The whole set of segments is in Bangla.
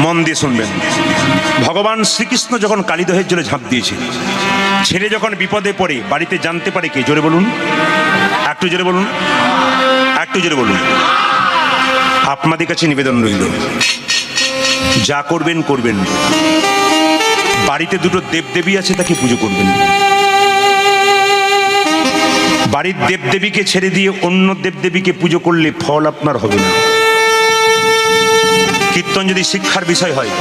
মন দিয়ে শুনবেন। ভগবান শ্রীকৃষ্ণ যখন কালীদহের জলে ঝাঁপ দিয়েছে, ছেলে যখন বিপদে পড়ে বাড়িতে জানতে পারে কে? জোরে বলুন, একটু জোরে বলুন, একটু জোরে বলুন। আপনাদের কাছে নিবেদন রইল, যা করবেন করবেন, বাড়িতে দুটো দেবদেবী আছে তাকে পুজো করবেন। বাড়ির দেবদেবীকে ছেড়ে দিয়ে অন্য দেবদেবীকে পুজো করলে ফল আপনার হবে না। কীর্তন যদি শিক্ষার বিষয় হয়,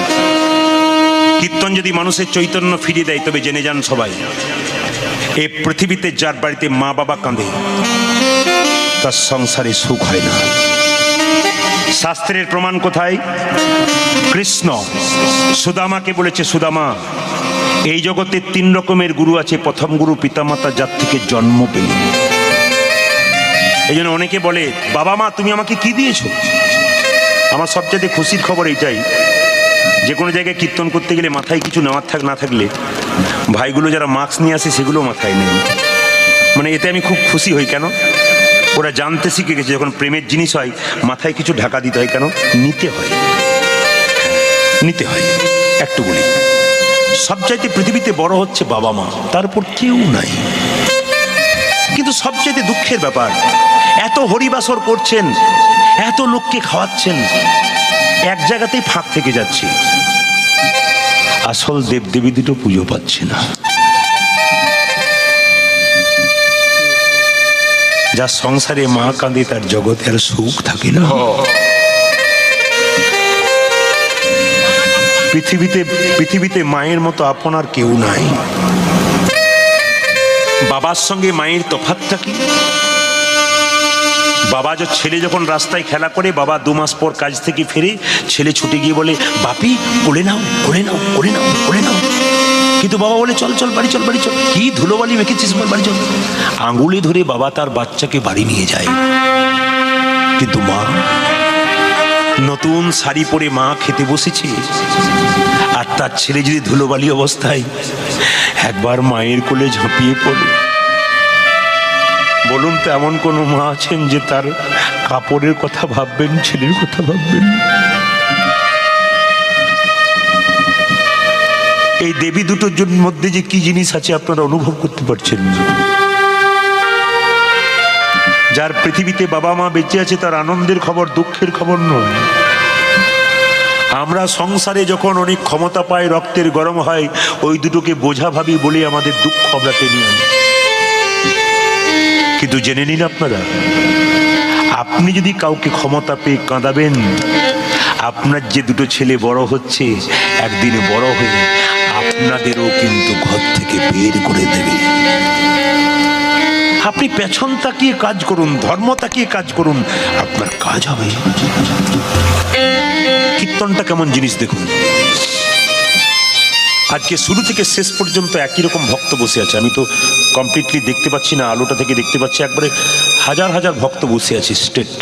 কীর্তন যদি মানুষের চৈতন্য ফিরিয়ে দেয়, তবে জেনে যান সবাই, এই পৃথিবীতে যার বাড়িতে মা বাবা কাঁদে তার সংসারে সুখ হয় না। শাস্ত্রের প্রমাণ কোথায়? কৃষ্ণ সুদামাকে বলেছে, সুদামা, এই জগতে 3 রকমের গুরু আছে। প্রথম গুরু পিতামাতা, যার থেকে জন্ম পেল। এই জন্য অনেকে বলে, বাবা মা তুমি আমাকে কি দিয়েছো? আমার সবচেয়ে খুশির খবর এইটাই, যে কোনো জায়গায় কীর্তন করতে গেলে মাথায় কিছু নেওয়ার না থাকলে ভাইগুলো যারা মাস্ক নিয়ে আসে সেগুলো মাথায় নেই। মানে এতে আমি খুব খুশি হই। কেন? ওরা জানতে শিখে গেছে যখন প্রেমের জিনিস হয় মাথায় কিছু ঢাকা দিতে হয়। কেন? নিতে হয়, নিতে হয়। একটু বলি, সবচাইতে পৃথিবীতে বড় হচ্ছে বাবা মা, তারপর কেউ নাই। কিন্তু সবচাইতে দুঃখের ব্যাপার, এত হরিবাসর করছেন, এত লোককে খাওয়াচ্ছেন, এক জায়গাতেই ফাঁক থেকে যাচ্ছে। আসল দেবদেবী দুটো পুজো পাচ্ছে না। যার সংসারে মা কাঁদে তার জগতে আর সুখ থাকে না। পৃথিবীতে মায়ের মতো আপনার কেউ নাই। বাবার সঙ্গে মায়ের তফাৎটা কি? বাবা ছেলে যখন রাস্তায় খেলা করে, বাবা 2 মাস পর কাজ থেকে ফিরে, ছেলে ছুটে গিয়ে বলে, বাপি কোলে নাও, কোলে নাও, কোলে নাও, কোলে নাও। কিন্তু বাবা বলে, চল চল বাড়ি চল, বাড়ি চল। কি ধুলোবালি মেখেছিস, বাড়ি চল। আঙুলে ধরে বাবা তার বাচ্চাকে বাড়ি নিয়ে যায়। কিন্তু মা, নতুন শাড়ি পরে মা খেতে বসেছে, আর তার ছেলে যদি ধুলোবালি অবস্থায় একবার মায়ের কোলে ঝাঁপিয়ে পড়ে, বলুন তো এমন কোন মা আছেন যে তার কাপড়ের কথা ভাববেন, ছেলের কথা ভাববেন? এই দেবী দুটোর মধ্যে যে কি জিনিস আছে আপনারা অনুভব করতে পারছেন? যার পৃথিবীতে বাবা মা বেঁচে আছে তার আনন্দের খবর, দুঃখের খবর নয়। আমরা সংসারে যখন অনেক ক্ষমতা পাই, রক্তের গরম হয়, ওই দুটোকে বোঝা ভাবি বলে আমাদের দুঃখ আমরা টেনে আনি। কিন্তু জেনে নিন আপনারা, আপনি যদি কাউকে ক্ষমতা পেয়ে কাঁদাবেন, আপনার যে দুটো ছেলে বড় হচ্ছে, একদিন বড় হয়ে আপনাদেরও কিন্তু ঘর থেকে বের করে দেবে। আপনি পেছন তাকিয়ে কাজ করুন, ধর্ম তাকিয়ে কাজ করুন, আপনার কাজ হবে। কীর্তনটা কেমন জিনিস দেখুন। আজকে শুরু থেকে শেষ পর্যন্ত একই রকম ভক্ত বসে আছে। আমি তো কমপ্লিটলি দেখতে পাচ্ছি না, আলোটা থেকে দেখতে পাচ্ছি একবারে হাজার হাজার ভক্ত বসে আছে স্ট্রেট।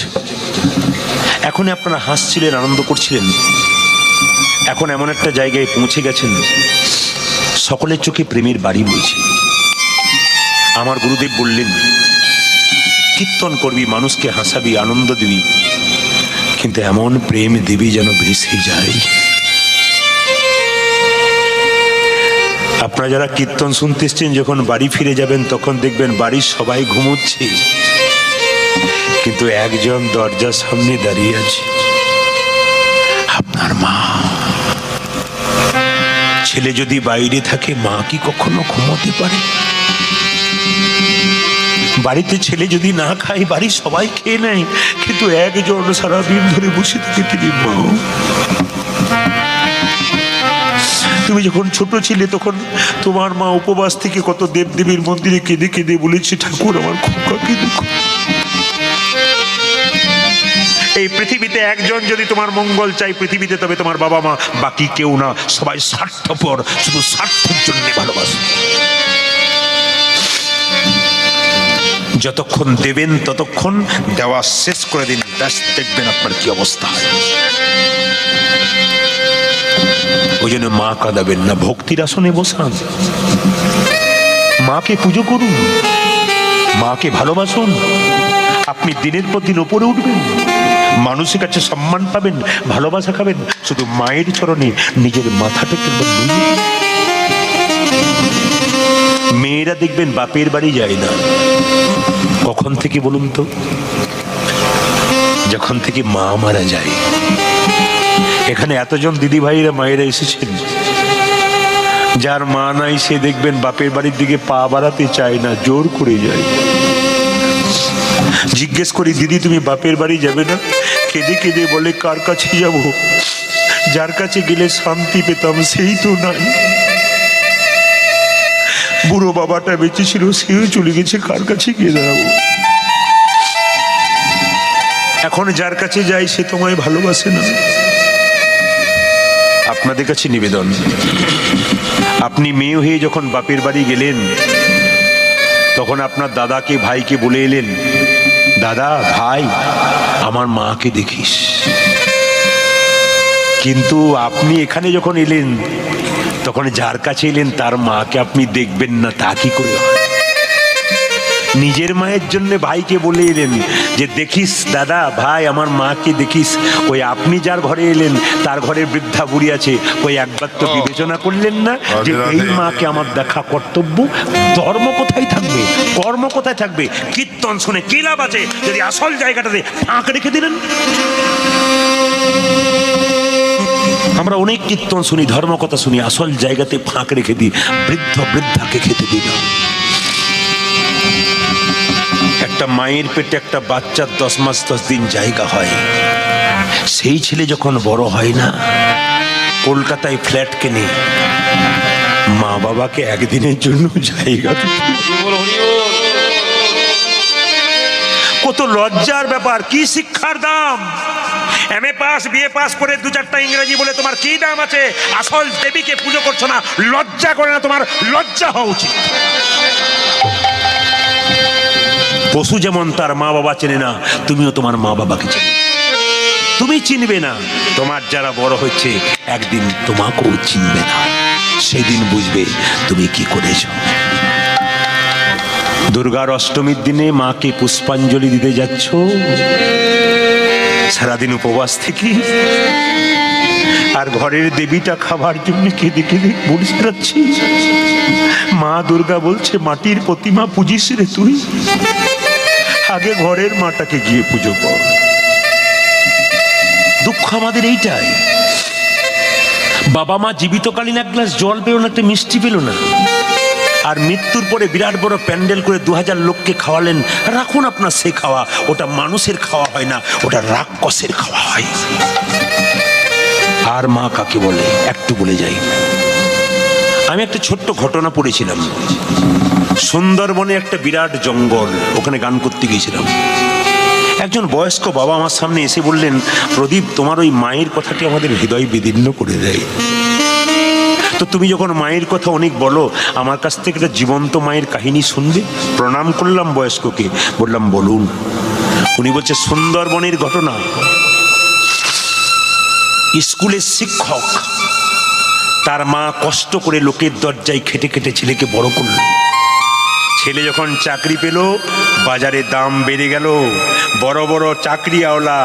এখন আপনারা হাসছিলেন, আনন্দ করছিলেন। এখন এমন একটা জায়গায় পৌঁছে গেছেন, সকলের চোখে প্রেমের বাড়ি বইছে। আমার গুরুদেব বললেন, কীর্তন করবি, মানুষকে হাসাবি, আনন্দ দিবি, কিন্তু এমন প্রেম দিবি যেন ভেসে যায়। আপনারা যারা কীর্তন শুনতে এসছেন, যখন বাড়ি ফিরে যাবেন তখন দেখবেন বাড়ির সবাই ঘুমোচ্ছে, কিন্তু একজন দরজার সামনে দাঁড়িয়ে আছে, আপনার মা। ছেলে যদি বাইরে থাকে, মা কি কখনো ঘুমোতে পারে? বাড়িতে ছেলে যদি না খায়, বাড়ির সবাই খেয়ে নেয়, কিন্তু একজন সারাদিন ধরে বসে থাকে, তিনি মা। তুমি যখন ছোট ছিলে তখন তোমার মা উপবাস থেকে কত দেবদেবীর মন্দিরে কেঁদে কেঁদে বলেছে, ঠাকুর আমার খোকাকে দেখো। এই পৃথিবীতে একজন যদি তোমার মঙ্গল চাই পৃথিবীতে, তবে তোমার বাবা মা, বাকি কেউ না। সবাই স্বার্থপর, শুধু স্বার্থের জন্য ভালোবাসে। যতক্ষণ দেবেন ততক্ষণ দেওয়া শেষ করে দিন, ব্যাস দেখবেন আপনার কি অবস্থা হয়। ওই জন্য মা কাঁদাবেন না, ভক্তির আসনে বসান, মাকে পুজো করুন, মাকে ভালোবাসুন। আপনি দিনের পর দিন ওপরে উঠবেন। মানুষের কাছে সম্মান পাবেন, ভালোবাসা খাবেন, শুধু মায়ের চরণে নিজের মাথাটাকে নুয়ে। মেয়েরা দেখবেন বাপের বাড়ি যায় না। কখন থেকে বলুন তো? যখন থেকে মা মারা যায়। এখানে এতজন দিদি ভাইরা মায়েরা এসেছেন, যার মা নাই সে দেখবেন বাপের বাড়ির দিকে পা বাড়াতে চায় না, জোর করে যায়। জিজ্ঞেস করি, দিদি তুমি বাপের বাড়ি যাবে না? কেঁদে কেঁদে বলে, কার কাছে যাব? যার কাছে গেলে শান্তি পেতাম সেই তো নাই। বুড়ো বাবাটা বেঁচে ছিল, সেও চলে গেছে, কার কাছে গিয়ে দাঁড়াবো? এখন যার কাছে যাই সে তোমায় ভালোবাসে না। আপনাদের কাছে নিবেদন, আপনি মেয়ে হয়ে যখন বাপের বাড়ি গেলেন, তখন আপনার দাদাকে ভাইকে বলে এলেন, দাদা ভাই আমার মাকে দেখিস। কিন্তু আপনি এখানে যখন এলেন, তখন যার কাছে এলেন তার মাকে আপনি দেখবেন না, তা কি করে হয়? নিজের মায়ের জন্য ভাইকে বলে এলেন যে দেখিস দাদা ভাই আমার মাকে দেখিস। ওই আপনি যার ঘরে এলেন তার ঘরে বৃদ্ধা বুড়ি আছে, ওই একবার তো বিবেচনা করলেন না যে এই মাকে আমার দেখা কর্তব্য? ধর্ম কোথায় থাকবে, কর্ম কোথায় থাকবে? কীর্তন শুনে কি লাভ আছে যদি আসল জায়গাটাতে ফাঁক রেখে দিলেন? আমরা অনেক কীর্তন শুনি, ধর্ম কথা শুনি, আসল জায়গাতে ফাঁক রেখে দিই। বৃদ্ধাকে খেতে দিই না। একটা মায়ের পেটে একটা বাচ্চার 10 মাস 10 দিন জায়গা হয়। সেই ছেলে যখন বড় হয় না, কলকাতায় ফ্ল্যাট কেনে, মা বাবাকে একদিনের জন্য জায়গা। কত লজ্জার ব্যাপার! কি শিক্ষার দাম! এমএ পাস বিএ পাস করে 2-4টা ইংরেজি বলে তোমার কি দাম আছে? আসল দেবীকে পুজো করছো না, লজ্জা করে না? তোমার লজ্জা হওয়া উচিত। পশু যেমন তার মা বাবা চেনে না, তুমিও তোমার মা বাবাকে চেনো। তুমি চিনবে না, তোমার যারা বড় হচ্ছে একদিন তোমাকেও চিনবে না। সেই দিন বুঝবে তুমি কি করেছ। দুর্গার অষ্টমীর দিনে মাকে পুষ্পাঞ্জলি দিতে যাচ্ছ, সারাদিন উপবাস থেকে, আর ঘরের দেবীটা খাবার জন্য কেঁদে কেঁদে বসে যাচ্ছি। মা দুর্গা বলছে, মাটির প্রতিমা পুজিস রে তুই, আগে ঘরের মাটাকে গিয়ে পুজো কর। দুঃখ আমাদের এইটাই, বাবা মা জীবিতকালীন এক গ্লাস জল পেল না, একটা মিষ্টি পেল না, আর মৃত্যুর পরে বিরাট বড় প্যান্ডেল করে 2000 লোককে খাওয়ালেন। রাখুন আপনার সে খাওয়া, ওটা মানুষের খাওয়া হয় না, ওটা রাক্ষসের খাওয়া হয়। আর মা কাকে বলে একটু বলে যাই। আমি একটা ছোট্ট ঘটনা পড়েছিলাম। সুন্দরবনে একটা বিরাট জঙ্গল, ওখানে গান করতে গিয়েছিলাম। একজন বয়স্ক বাবা আমার সামনে এসে বললেন, প্রদীপ তোমার ওই মায়ের কথাটি আমাদের হৃদয় বিদীর্ণ করে দেয়। তো তুমি যখন মায়ের কথা অনেক বলো, আমার কাছ থেকে একটা জীবন্ত মায়ের কাহিনী শুনবে? প্রণাম করলাম বয়স্ককে, বললাম বলুন। উনি বলছে, সুন্দরবনের ঘটনা। স্কুলের শিক্ষক, তার মা কষ্ট করে লোকের দরজায় খেটে খেটে ছেলেকে বড় করল। ছেলে যখন চাকরি পেল, বাজারে দাম বেড়ে গেল, বড় বড় চাকরিওয়ালা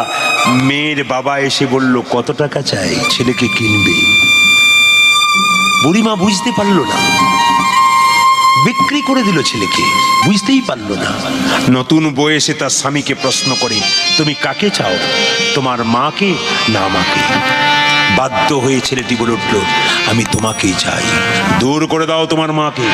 মেয়ের বাবা এসে বলল, কত টাকা চাই, ছেলেকে কিনবে। বুড়িমা বুঝতে পারল না, বিক্রি করে দিল ছেলেকে, বুঝতেই পারল না। নতুন বউ এসে তার স্বামীকে প্রশ্ন করে, তুমি কাকে চাও, তোমার মাকে না আমাকে? বাধ্য হয়ে ছেলেটি বলে উঠল, আমি তোমাকেই চাই, দূর করে দাও তোমার মাকে।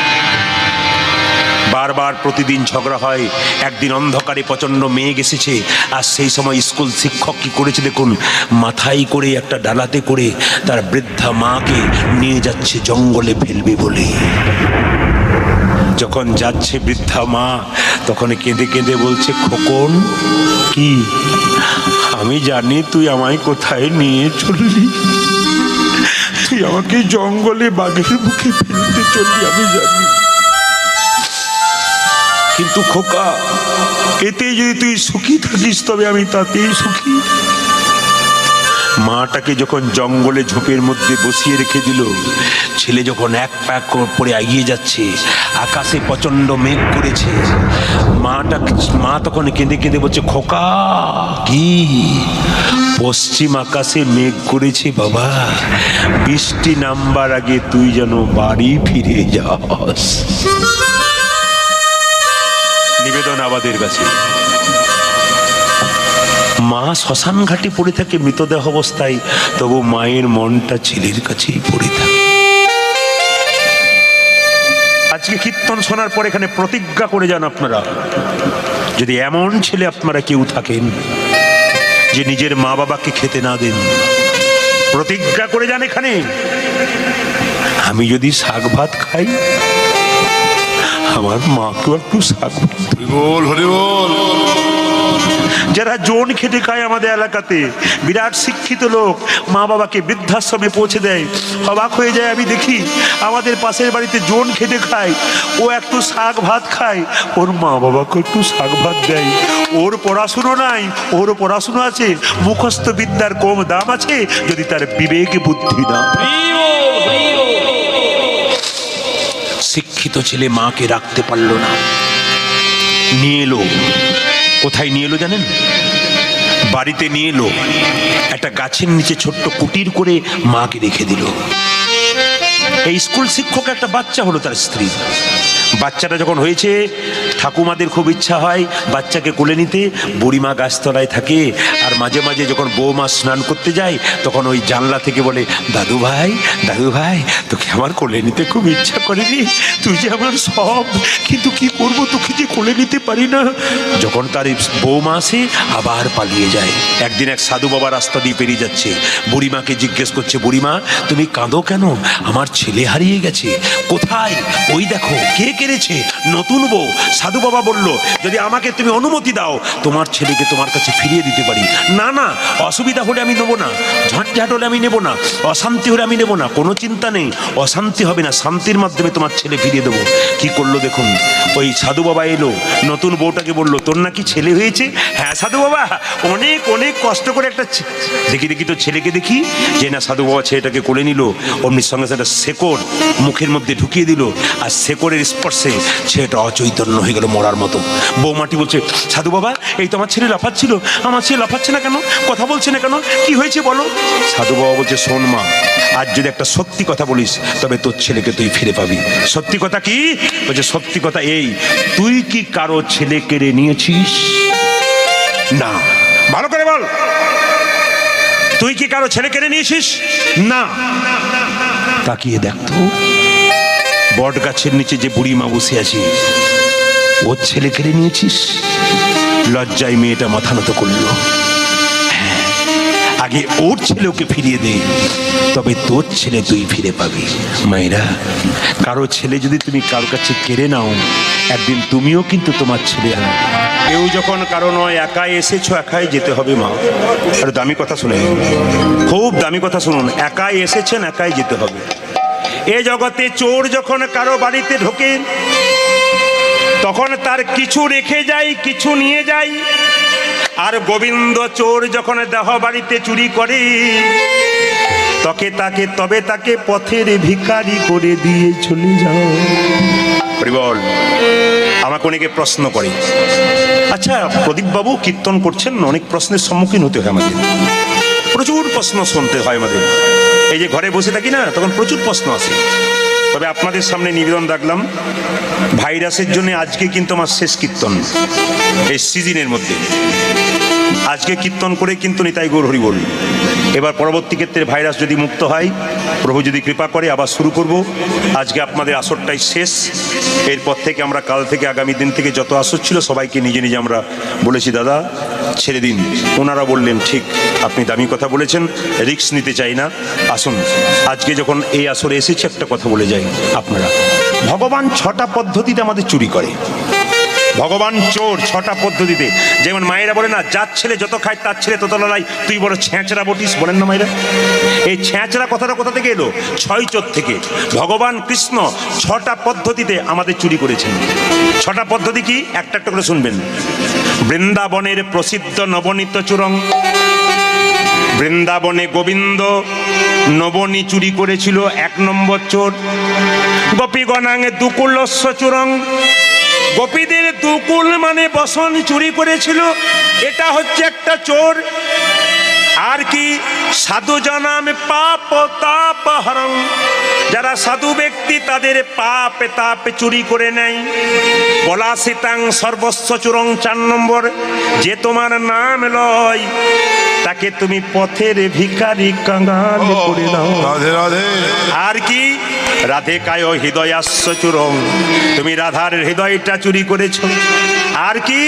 বারবার প্রতিদিন ঝগড়া হয়। একদিন অন্ধকারে প্রচন্ড মেঘ এসেছে, আর সেই সময় স্কুল শিক্ষক কি করেছে দেখুন, মাথায় করে একটা ডালাতে করে তার বৃদ্ধা মাকে নিয়ে যাচ্ছে জঙ্গলে ফেলবে বলে। যখন যাচ্ছে বৃদ্ধা মা, তখন কেঁদে কেঁদে বলছে, খোকন কি, আমি জানি তুই আমায় কোথায় নিয়ে চললি, তুই আমাকে জঙ্গলে বাঘের মুখে ফেলতে চললি, আমি জানি। কিন্তু খোকা, এতে যদি তুই সুখী থাকিস তবে আমি তাতেই সুখী। মাটাকে যখন জঙ্গলে ঝোপের মধ্যে বসিয়ে রেখে দিল, ছেলে যখন এক প্যাক পরে এগিয়ে যাচ্ছে, আকাশে প্রচন্ড মেঘ করেছে, মা তখন কেঁদে কেঁদে বলছে, খোকা কি পশ্চিম আকাশে মেঘ করেছে বাবা, বৃষ্টি নামবার আগে তুই যেন বাড়ি ফিরে যাস। নিবেদন আমাদের কাছে, মা শ্মশান ঘাটে পড়ে থাকে মৃতদেহ অবস্থায়, তবু মায়ের মনটা ছেলের কাছেই পড়ে থাকে। আজকে কীর্তন শোনার পর এখানে প্রতিজ্ঞা করে যান আপনারা, যদি এমন ছেলে আপনারা কেউ থাকেন যে নিজের মা বাবাকে খেতে না দেন, প্রতিজ্ঞা করে যান এখানে, আমি যদি শাক ভাত খাই আমার মাকেও একটু শাক ভাত। হরি বল। যারা জোন খেটে খায় আমাদের এলাকাতে, বিরাট শিক্ষিত লোক, মা বাবাকে বৃদ্ধাশ্রমে পৌঁছে দেয়, অবাক হয়ে যায় আমি দেখি আমাদের পাশের বাড়িতে জোন খেটে খায়, ও একটু শাক ভাত খায়, ওর মা বাবাকে একটু শাক ভাত দেয়। ওর পড়াশুনো নাই, ওর পড়াশুনো আছে, মুখস্থ বিদ্যার কম দাম আছে যদি তার বিবেকে বুদ্ধি না। শিক্ষিত ছেলে মাকে রাখতে পারলো না, নিয়ে এলো। কোথায় নিয়ে এলো জানেন? বাড়িতে নিয়ে এলো, একটা গাছের নিচে ছোট্ট কুটির করে মাকে রেখে দিল। এই স্কুল শিক্ষক একটা বাচ্চা হলো, তার স্ত্রী। বাচ্চাটা যখন হয়েছে, ঠাকুমাদের খুব ইচ্ছা হয় বাচ্চাকে কোলে নিতে। বুড়িমা গাছতলায় থাকে, আর মাঝে মাঝে যখন বৌমা স্নান করতে যায় তখন ওই জানলা থেকে বলে, দাদু ভাই দাদু ভাই তোকে আমার কোলে নিতে খুব ইচ্ছা করেনি, তুই যে আমার সব, কিন্তু কি করবো তোকে যে কোলে নিতে পারি না। যখন তার বৌমা আসে আবার পালিয়ে যায়। একদিন এক সাধু বাবা রাস্তা দিয়ে পেরিয়ে যাচ্ছে, বুড়িমাকে জিজ্ঞেস করছে, বুড়িমা তুমি কাঁদো কেন? আমার ছেলে হারিয়ে গেছে। কোথায়? ওই দেখো। কে কেড়েছে? নতুন বউ। সাধু বাবা বলল, যদি আমাকে তুমি অনুমতি দাও তোমার ছেলেকে তোমার কাছে ফিরিয়ে দিতে পারি। না না, অসুবিধা হলে আমি নেবো না, ঝঞ্ঝাট হলে আমি নেবো না, অশান্তি হলে আমি নেবো না। কোনো চিন্তা নেই, অশান্তি হবে না, শান্তির মাধ্যমে তোমার ছেলে ফিরিয়ে দেবো। কি করলো দেখুন, ওই সাধু বাবা এলো, নতুন বউটাকে বললো, তোর নাকি ছেলে হয়েছে? হ্যাঁ সাধু বাবা, অনেক অনেক কষ্ট করে একটা দেখি দেখি তো ছেলেকে দেখি। যে না সাধু বাবা ছেলেটাকে কোলে নিল, অমনির সঙ্গে একটা শেকড় মুখের মধ্যে ঢুকিয়ে দিল, আর শেকড়ের স্পর্শে ছেলেটা অচৈতন্য হয়ে গেল মরার মতো। বৌমাটি বলছে, সাধু বাবা এই তো আমার ছেলে লাফাচ্ছিল, আমার ছেলে লাফাচ্ছে না কেন, কথা বলছে না কেন, কি হয়েছে বলো? সাধু বাবা বলছে, শোন মা, আজ যদি একটা সত্যি কথা বলিস তবে তোর ছেলেকে তুই ফিরে পাবি। সত্যি কথা কি? বলছে সত্যি কথা এই, তুই কি কারো ছেলে কেড়ে নিয়েছিস? না। ভালো করে বল, তুই কি কারো ছেলে কেড়ে নিয়েছিস? না। তাকিয়ে দেখতো, বট গাছের নিচে যে বুড়ি মা বসে আছে, ওর ছেলে কেড়ে নিয়েছিস? লজ্জায় মেয়েটা মাথা নত করলো। হ্যাঁ, আগে ওর ছেলে ওকে ফিরিয়ে দে, তবে তোর ছেলে তুই ফিরে পাবি। মায়েরা, কারো ছেলে যদি তুমি কারো কাছে কেড়ে নাও, একদিন তুমিও কিন্তু তোমার ছেলে হবে। কেউ যখন কারো নয়, একাই এসেছো একাই যেতে হবে। মা, আর দামি কথা শুনে, খুব দামি কথা শুনুন, একাই এসেছেন একাই যেতে হবে। এ জগতে চোর যখন কারো বাড়িতে ঢোকে, তখন তার কিছু রেখে যায়, কিছু নিয়ে যায়। আর গোবিন্দ চোর যখন দেহ বাড়িতে চুরি করে, তবে তাকে পথের ভিখারি করে দিয়ে চলে যাও। বল, আমাকে অনেকে প্রশ্ন করে, আচ্ছা প্রদীপ বাবু কীর্তন করছেন, অনেক প্রশ্নের সম্মুখীন হতে হয় আমাদের, প্রচুর প্রশ্ন শুনতে হয় আমাদের। এই যে ঘরে বসে থাকি না, তখন প্রচুর প্রশ্ন আসে। তবে আপনাদের সামনে নিবেদন রাখলাম, ভাইরাসের জন্য আজকে কিন্তু আমার শেষ কীর্তন এই সিজনের মধ্যে। আজকে কীর্তন করে কিন্তু নিতাই গৌর হরি বল। এবার পরবর্তী ক্ষেত্রে ভাইরাস যদি মুক্ত হয়, প্রভু যদি কৃপা করে, আবার শুরু করব। আজকে আপনাদের আসরটাই শেষ। এরপর থেকে আমরা কাল থেকে আগামী দিন থেকে যত আসর ছিল সবাইকে নিজে নিজে আমরা বলেছি, দাদা ছেড়ে দিন। ওনারা বললেন, ঠিক আপনি দামি কথা বলেছেন, রিস্ক নিতে চাই না, আসুন। আজকে যখন এই আসরে এসেছে একটা কথা বলে যাই, আপনারা, ভগবান 6টা পদ্ধতিতে আমাদের চুরি করে। ভগবান চোর 6টা পদ্ধতিতে। যেমন মায়েরা বলে না, যার ছেলে যত খায় তার ছেলে তত লড়াই, তুই বড় ছেঁচড়া বটিস, বলেন না মায়েরা? এই ছেঁচড়া কথাটা কোথা থেকে এলো? 6 চোর থেকে। ভগবান কৃষ্ণ 6টা পদ্ধতিতে আমাদের চুরি করেছেন। 6টা পদ্ধতি কি? একটা একটা করে শুনবেন। বৃন্দাবনের প্রসিদ্ধ নবনীত চূড়ং, বৃন্দাবনে গোবিন্দ নবনী চুরি করেছিল, 1 নম্বর চোর। গোপীগণাঙ্গে দুকুলস্য চুরং, গোপীদের দুকুল মানে বসন চুরি করেছিল, এটা হচ্ছে একটা চোর। আর কি সাধু জনাম পাপ তাপ হরং, যারা সাধু ব্যক্তি তাদের পাপ তাপ চুরি করে নেয়। বলা সীতাং সর্বস্ব চুরং 4 নম্বর, যে তোমার নাম লয় তাকে তুমি পথের ভিখারি কাঙাল করে দাও। রাধে রাধে। আর কি রাধে কায় হৃদয়াস্য চুরং, তুমি রাধার হৃদয়টা চুরি করেছো। আর কি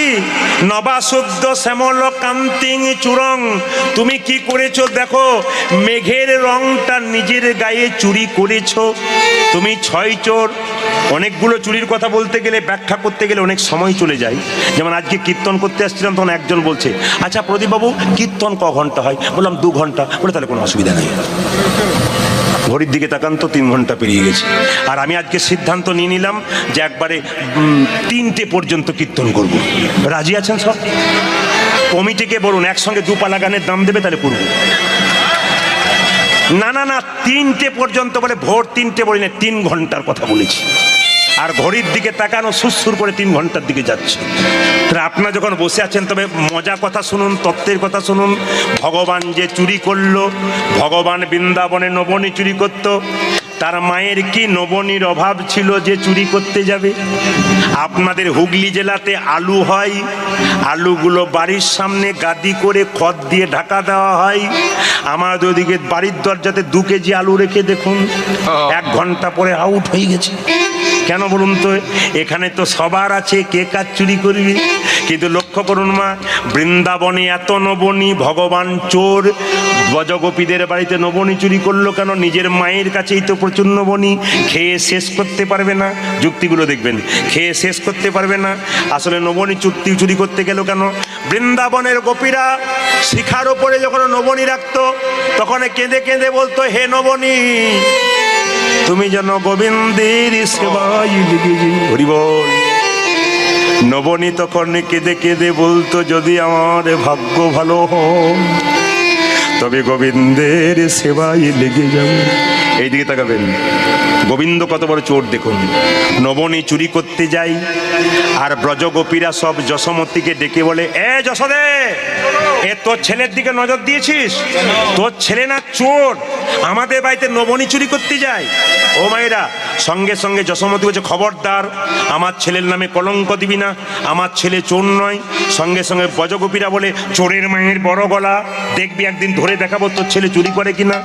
নবাশুদ্ধ শ্যামল কান্তিং চুরং, তুমি কি করেছো দেখো, মেঘের রংটা নিজের গায়ে চুরি করেছো। তুমি 6 চোর। অনেকগুলো চুরির কথা বলতে গেলে, ব্যাখ্যা করতে গেলে অনেক সময় চলে যায়। যেমন আজকে কীর্তন করতে আসছিলাম, তখন একজন বলছে, আচ্ছা প্রদীপবাবু কীর্তন ক ঘন্টা হয়? বললাম 2 ঘন্টা। বলে তাহলে কোনো অসুবিধা নেই। ঘড়ির দিকে তাকান তো 3 ঘন্টা পেরিয়ে গেছে। আর আমি আজকে সিদ্ধান্ত নিয়ে নিলাম যে একবারে 3টে পর্যন্ত কীর্তন করব। রাজি আছেন সব? কমিটিকে বলুন একসঙ্গে 2 পালা গানের দাম দেবে, তাহলে করব। না না না, 3টে পর্যন্ত বলে, ভোর 3টে বলি না, 3 ঘন্টার কথা বলেছি। আর ঘড়ির দিকে তাকানো সুরসুর করে 3 ঘন্টার দিকে যাচ্ছে। তাহলে আপনারা যখন বসে আছেন তবে মজা কথা শুনুন, তত্ত্বের কথা শুনুন। ভগবান যে চুরি করলো, ভগবান বৃন্দাবনে নবনী চুরি করত, তার মায়ের কি নবনীর অভাব ছিল যে চুরি করতে যাবে? আপনাদের হুগলি জেলাতে আলু হয়, আলুগুলো বাড়ির সামনে গাদি করে খড় দিয়ে ঢাকা দেওয়া হয়। আমাদের ওদিকে বাড়ির দরজাতে 2 কেজি আলু রেখে দেখুন, 1 ঘন্টা পরে আউট হয়ে গেছে। কেন বলুন তো? এখানে তো সবার আছে, কে কাজ চুরি করবে? কিন্তু লক্ষ্য করুন মা, বৃন্দাবনে এত নবনী, ভগবান চোর, ব্রজগোপীদের বাড়িতে নবনী চুরি করলো কেন? নিজের মায়ের কাছেই তো প্রচুর নবনী, খেয়ে শেষ করতে পারবে না। যুক্তিগুলো দেখবেন, খেয়ে শেষ করতে পারবে না। আসলে নবনী চুরি করতে গেল কেন? বৃন্দাবনের গোপীরা শিখার ওপরে যখন নবনী রাখতো, তখন কেঁদে কেঁদে বলতো, হে নবনী তুমি যেন গোবিন্দের সেবায় লেগে যাও। হরি বল। নবনী তখন কেঁদে কেঁদে বলতো, যদি আমার ভাগ্য ভালো হয় তবে গোবিন্দের সেবায় লেগে যাও। এইদিকে তাকাবেন, গোবিন্দ কত বড় চোর দেখুন। নবনী চুরি করতে যাই, আর ব্রজগোপীরা সব যশোমতীকে ডেকে বলে, এ যশোদে, এ তোর ছেলের দিকে নজর দিয়েছিস? তোর ছেলে না চোর, আমাদের বাড়িতে নবনী চুরি করতে যায়। ও মায়েরা, সঙ্গে সঙ্গে যশোমতী বলছে, খবরদার, আমার ছেলের নামে কলঙ্ক দিবি না, আমার ছেলে চোর নয়। সঙ্গে সঙ্গে ব্রজগোপীরা বলে, চোরের মায়ের বড় গলা, দেখবি একদিন ধরে দেখাবো তোর ছেলে চুরি করে কিনা।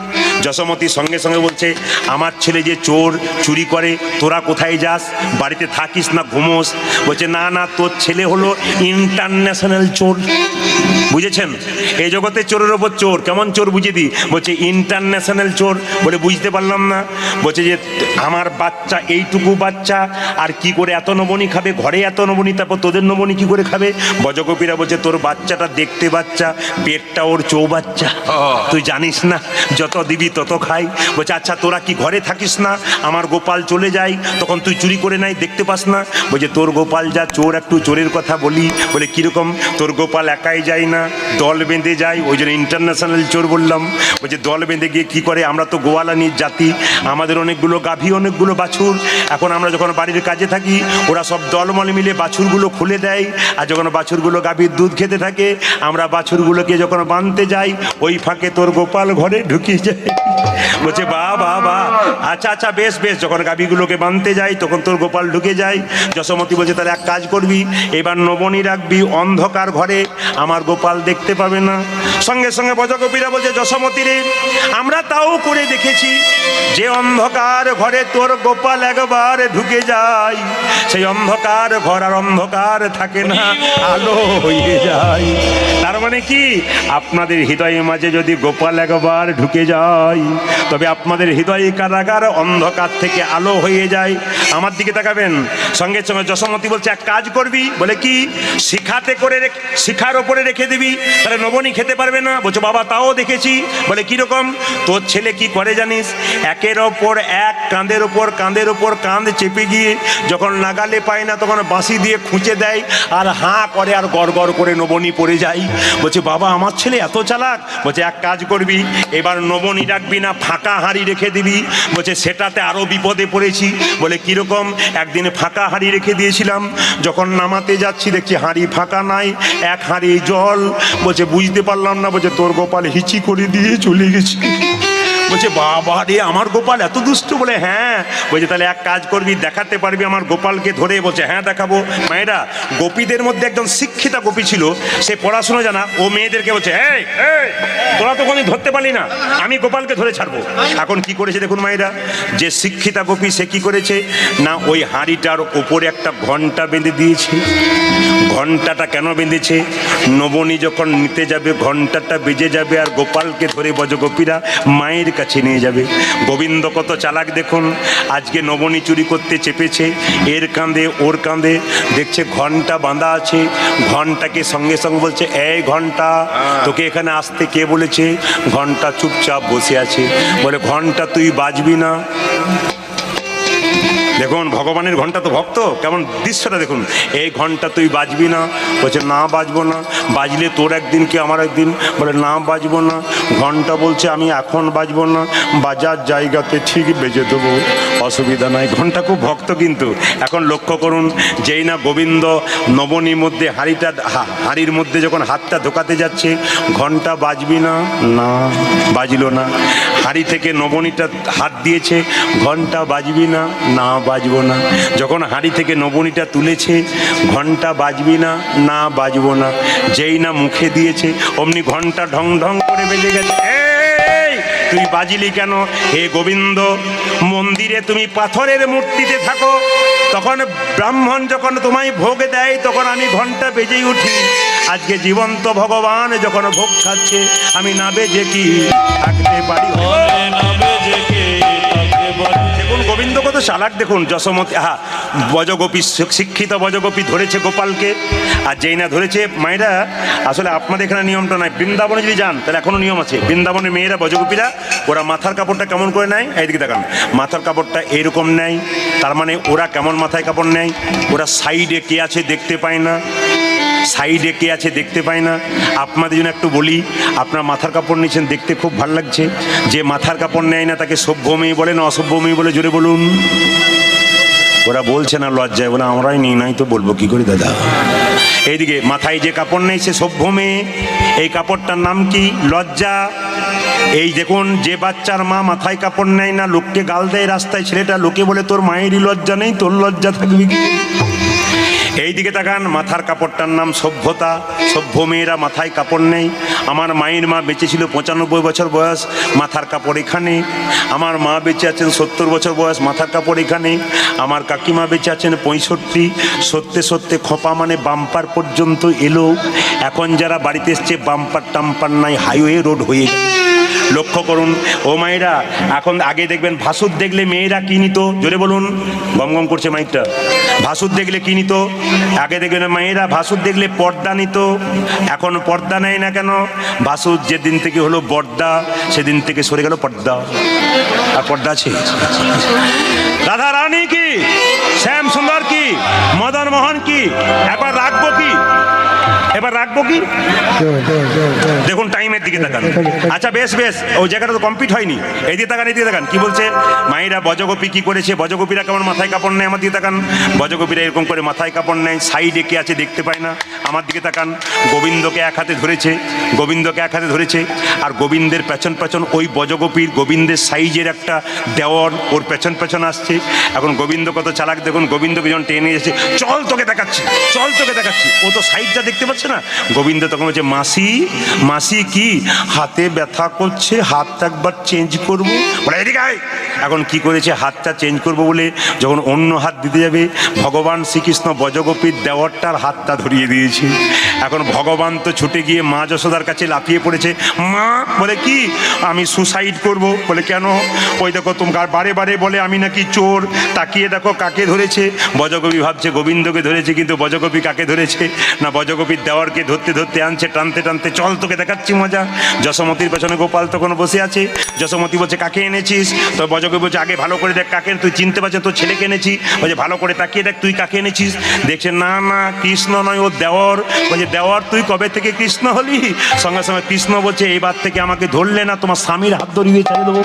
যশোমতী সঙ্গে সঙ্গে বলছে, আমার ছেলে যে চোর, চুরি করে, তোরা কোথায় যাস? বাড়িতে থাকিস না, ঘুমোস? বলছে, না না, তোর ছেলে হলো ইন্টারন্যাশনাল চোর। বুঝেছেন? এই জগতে চোরের ওপর চোর। কেমন চোর বুঝিয়ে দিই। বলছে ইন্টারন্যাশনাল চোর। বলে বুঝতে পারলাম না। বলছে যে আমার বাচ্চা, এইটুকু বাচ্চা, আর কি করে এত নবনী খাবে? ঘরে এত নবনী, তারপর তোদের নবনী কি করে খাবে? ব্রজগোপীরা বলছে, তোর বাচ্চাটা দেখতে বাচ্চা, পেটটা ওর চৌবাচ্চা, তুই জানিস না, যত দিবি তত খাই। বলছে, আচ্ছা তোরা কি ঘরে থাকিস না? আমার গোপাল চলে যায়, তখন তুই চুরি করে নাই, দেখতে পাস না? বলছে, তোর গোপাল যা চোর। একটু চোরের কথা বলি। বলে কিরকম? তোর গোপাল একাই যায় না, দল বেঁধে যায়, ওই জন্য ইন্টারন্যাশনাল চোর বললাম। বলছে, দল বেঁধে গিয়ে কি করে? আমরা তো গোয়ালানির জাতি, আমাদের অনেকগুলো গাভী, অনেকগুলো বাছুর। এখন আমরা যখন বাড়ির কাজে থাকি, ওরা সব দলমল মিলে বাছুরগুলো খুলে দেয়, আর যখন বাছুরগুলো গাভীর দুধ খেতে থাকে, আমরা বাছুরগুলোকে যখন বাঁধতে যাই, ওই ফাঁকে তোর গোপাল ঘরে ঢুকিয়ে যায়। বলছে, বাহ বাহ বাহ, আচ্ছা আচ্ছা, বেশ বেশ। যখন গাভীগুলোকে বাঁধতে যাই, তখন তোর গোপাল ঢুকে যায়। যশোমতী বলছে, তাহলে এক কাজ করবি, এবার নবনী রাখবি অন্ধকার ঘরে, আমার গোপাল দেখতে পাবে না। সঙ্গে সঙ্গে ব্রজগোপীরা বলছে, যশোমতী রে, আমরা তাও করে দেখেছি, যে অন্ধকার ঘরে তোর গোপাল একবার ঢুকে যায়, সেই অন্ধকার ঘর আর অন্ধকার থাকে না, আলো হয়ে যায়। তার মানে কি? আপনাদের হৃদয়ের মাঝে যদি গোপাল একবার ঢুকে যায়, তবে আপনাদের হৃদয়ে কারাগার অন্ধকার থেকে আলো হয়ে যায়। আমার দিকে তাকাবেন। সঙ্গে সঙ্গে যশোমতী বলছে এক কাজ করবি, বলে কি? শিখার ওপরে রেখে দিবি, তাহলে নবনী খেতে পারবে না। বলছে বাবা তাও দেখেছি। বলে কিরকম? তোর ছেলে কি করে জানিস? একের ওপর এক কাঁধের ওপর কাঁধ চেপে গিয়ে যখন নাগালে পায় না তখন বাঁশি দিয়ে খুঁচে দেয় আর হাঁ করে আর গড় গড় করে নবনী পড়ে যায়। বলছে বাবা আমার ছেলে এত চালাক। বলছে এক কাজ করবি, এবার নবনী রাখবি না, ফাঁকা হাঁড়ি রেখে দিবি। বলছে সেটাতে আরো বিপদে পড়েছি। বলে কিরকম? একদিন ফাঁকা হাঁড়ি রেখে দিয়েছিলাম, যখন নামাতে যাচ্ছি দেখছি হাঁড়ি ফাঁকা নাই, এক হাঁড়ি জল। বলছে বুঝতে পারলাম না। বলছে তোর গোপাল হিচি করে দিয়ে চলে গেছে। বলছে বাবা রে আমার গোপাল এত দুষ্ট। বলে হ্যাঁ। বলছে তাহলে এক কাজ করবি, দেখাতে পারবি আমার গোপালকে ধরে? বলছে হ্যাঁ দেখাবো। মায়েরা, গোপীদের মধ্যে একজন শিক্ষিতা গোপী ছিল, সে পড়াশুনো জানা। ও মেয়েদেরকে বলছে এই তোরা তো কোনদিন ধরতে পারলি না, আমি গোপালকে ধরে ছাড়বো। এখন কি করেছে দেখুন মায়েরা, যে শিক্ষিতা গোপী সে কি করেছে না, ওই হাঁড়িটার ওপরে একটা ঘন্টা বেঁধে দিয়েছে। ঘন্টাটা কেন বেঁধেছে? নবনী যখন নিতে যাবে ঘন্টাটা বেজে যাবে আর গোপালকে ধরে বজগোপীরা মায়ের কাছে নিয়ে যাবে। গোবিন্দ কত চালাক দেখুন। আজকে নবনী চুরি করতে চেপেছে, এর কাঁধে ওর কাঁধে দেখছে ঘন্টা বাঁধা আছে। ঘন্টাকে সঙ্গে সঙ্গে বলছে এই ঘন্টা, তোকে এখানে আসতে কে বলেছে? ঘন্টা চুপচাপ বসে আছে। বলে ঘন্টা তুই বাজবি না। দেখুন ভগবানের ঘন্টা তো ভক্ত, কেমন দৃশ্যটা দেখুন। এই ঘন্টা তুই বাজবি না। বলছে না বাজবো না। বাজলে তোর একদিন কি আমার একদিন? বলে না বাজবো না। ঘন্টা বলছে আমি এখন বাজবো না, বাজার জায়গাতে ঠিক বেজে দেবো, অসুবিধা নাই। ঘন্টা খুব ভক্ত কিন্তু। এখন লক্ষ্য করুন, যেই না গোবিন্দ নবনীর মধ্যে হাঁড়ির মধ্যে যখন হাতটা ঢোকাতে যাচ্ছে, ঘন্টা বাজবি না, না বাজলো না। হাঁড়ি থেকে নবনীটা হাত দিয়েছে, ঘন্টা বাজবি না, না বাজবো না। যখন হাঁড়ি থেকে নবনীটা তুলেছে, ঘন্টা বাজবি না, না বাজবো না। যেই না মুখে দিয়েছে অমনি ঘন্টা ঢং ঢং করে বেজে গেছে। তুই বাজিলি কেন? হে গোবিন্দ, মন্দিরে তুমি পাথরের মূর্তিতে থাকো, তখন ব্রাহ্মণ যখন তোমায় ভোগ দেয় তখন আমি ঘন্টা বেজেই উঠি। আজকে জীবন্ত ভগবান যখন ভোগ খাচ্ছে, আমি না বেজে কি থাকতে পারি? দেখুন গোবিন্দ কত চালাক দেখুন। যশোমতী বজগোপী, শিক্ষিত বজগোপী ধরেছে গোপালকে। আর যেই না ধরেছে, মায়েরা আসলে আপনাদের এখানে নিয়মটা নাই, বৃন্দাবনে যদি যান তাহলে এখনো নিয়ম আছে। বৃন্দাবনের মেয়েরা বজগোপীরা ওরা মাথার কাপড়টা কেমন করে নেয়, এইদিকে দেখান, মাথার কাপড়টা এইরকম নেয়। তার মানে ওরা কেমন মাথায় কাপড় নেয়? ওরা সাইডে কে আছে দেখতে পায় না, সাইডে কে আছে দেখতে পায় না। আপনাদের জন্য একটু বলি, আপনার মাথার কাপড় নিয়েছেন, দেখতে খুব ভালো লাগছে। যে মাথার কাপড় নেয় না তাকে সভ্য মেয়ে বলে না অসভ্য মেয়ে বলে? জোরে বলুন। ওরা বলছে না লজ্জায়, বলে আমরাই নিই নাই তো বলবো কি করে দাদা। এইদিকে মাথায় যে কাপড় নেই সে সভ্য মেয়ে। এই কাপড়টার নাম কি? লজ্জা। এই দেখুন, যে বাচ্চার মা মাথায় কাপড় নেয় না, লোককে গাল দেয় রাস্তায়, ছেলেটা লোকে বলে তোর মায়েরই লজ্জা নেই, তোর লজ্জা থাকবে কি? এইদিকে তাকান, মাথার কাপড়টার নাম সভ্যতা। সভ্য মেয়েরা মাথায় কাপড় নেই। আমার মায়ের মা বেঁচে ছিল 95 বছর বয়স, মাথার কাপড় এখানে। আমার মা বেঁচে আছেন 70 বছর বয়স, মাথার কাপড় এখানে। আমার কাকিমা বেঁচে আছেন 65। সত্যি সত্যি খোপা মানে বাম্পার পর্যন্ত এলো। এখন যারা বাড়িতে এসছে বাম্পার টাম্পার নাই, হাইওয়ে রোড হয়ে গেল। লক্ষ্য করুন ও মায়েরা, এখন আগে দেখবেন ভাসুর দেখলে মেয়েরা কি নিত? জোরে বলুন, গম গম করছে মাইকটা। ভাসুর দেখলে কি নিত? আগে দেখবেন মায়েরা ভাসুর দেখলে পর্দা নিত। এখন পর্দা নেয় না কেন? ভাসুর যেদিন থেকে হলো বর্দা, সেদিন থেকে সরে গেল পর্দা। আর পর্দা আছে? রাধা রানী কি, শ্যাম সুন্দর কি, মদন মোহন কি, একবার রাখবো কি, এবার রাখবো কি? দেখুন টাইমের দিকে তাকান। আচ্ছা বেশ বেশ, ওই জায়গাটা তো কমপ্লিট হয়নি। এই দিয়ে তাকান, এই দিয়ে তাকান কি বলছে মায়েরা। বজগোপী কি করেছে? বজগোপীরা কেমন মাথায় কাপড় নেয়? আমার দিকে তাকান। বজগোপীরা এরকম করে মাথায় কাপড় নেয়, সাইডে কে আছে দেখতে পায় না। আমার দিকে তাকান। গোবিন্দকে এক হাতে ধরেছে, গোবিন্দকে এক হাতে ধরেছে। আর গোবিন্দের পেছন পেছন ওই বজগোপীর গোবিন্দের সাইজের একটা দেওয়ার ওর পেছন পেছন আসছে। এখন গোবিন্দ কত চালাক দেখুন। গোবিন্দকে যখন টেনে এসেছে, চল তোকে দেখাচ্ছি, চল তোকে দেখাচ্ছি। ও তো সাইডটা দেখতে পাচ্ছে না, গোবিন্দ তখন বলছে মাসি, মাসি কি হাতে ব্যথা করছে, হাতটা একবার চেঞ্জ করবো। বলে এদিকে আয়। এখন কি করেছে, হাতটা চেঞ্জ করবো বলে যখন অন্য হাত দিতে যাবে, ভগবান শ্রীকৃষ্ণ বজগোপীর দেওয়ারটার হাতটা ধরিয়ে দিয়েছে। এখন ভগবান তো ছুটে গিয়ে মা যশোদার কাছে লাফিয়ে পড়েছে। মা বলে কি, আমি সুসাইড করব। বলে কেন? ওই দেখো তোমার বারে বারে বলে আমি নাকি চোর, তাকিয়ে দেখো কাকে ধরেছে। বজগোপী ভাবছে গোবিন্দকে ধরেছে, কিন্তু বজগোপী কাকে ধরেছে না, বজগোপীর দেওয়ারকে ধরতে ধরতে আনছে, টানতে টানতে, চল তোকে দেখাচ্ছি মজা। যশোমতির পেছনে গোপাল তখন বসে আছে। যশোমতি বলছে কাকে এনেছিস? তো বজগোপী বলছে আগে ভালো করে দেখ কাকে, তুই চিনতে পারছিস তোর ছেলেকে এনেছি। বলছে ভালো করে তাকিয়ে দেখ তুই কাকে এনেছিস। দেখছে না না কৃষ্ণ নয়, ও দেওর। বলছে দেওর তুই কবে থেকে কৃষ্ণ হলি? সঙ্গে সঙ্গে কৃষ্ণ বলছে এইবার থেকে আমাকে ধরলে না তোমার স্বামীর হাত ধরিয়ে ছেড়ে দেবো।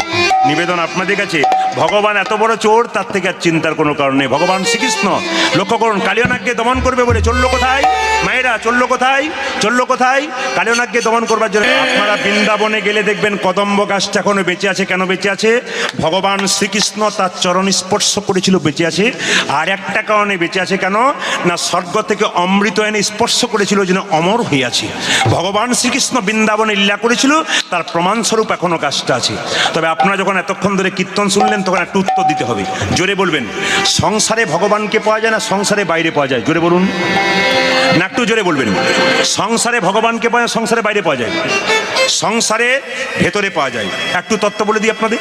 নিবেদন আপনাদের কাছে, ভগবান এত বড় চোর, তার থেকে আর চিন্তার কোনো কারণ নেই। ভগবান শ্রীকৃষ্ণ লক্ষ্য করুন, কালিয়নাগকে দমন করবে বলে চললো কোথায়? মায়েরা চললো কোথায়? চললো কোথায়? কালিয়নাগকে দমন করবার জন্য। আপনারা বৃন্দাবনে গেলে দেখবেন কদম্ব গাছটা এখনো বেঁচে আছে। কেন বেঁচে আছে? ভগবান শ্রীকৃষ্ণ তার চরণ স্পর্শ করেছিল, বেঁচে আছে। আর একটা কারণে বেঁচে আছে, কেন না স্বর্গ থেকে অমৃত এনে স্পর্শ করেছিল, যেন অমর হয়ে আছে। ভগবান শ্রীকৃষ্ণ বৃন্দাবনে লীলা করেছিল, তার প্রমাণস্বরূপ এখনো গাছটা আছে। তবে আপনারা যখন এতক্ষণ ধরে কীর্তন শুনলেন, তখন একটু উত্তর দিতে হবে। জোরে বলবেন, সংসারে ভগবানকে পাওয়া যায় না সংসারে বাইরে পাওয়া যায়? জোরে বলুন না, একটু জোরে বলবেন। সংসারে ভগবানকে পাওয়া যায়, সংসারে বাইরে পাওয়া যায়? সংসারে ভেতরে পাওয়া যায়। একটু তত্ত্ব বলে দিই আপনাদের।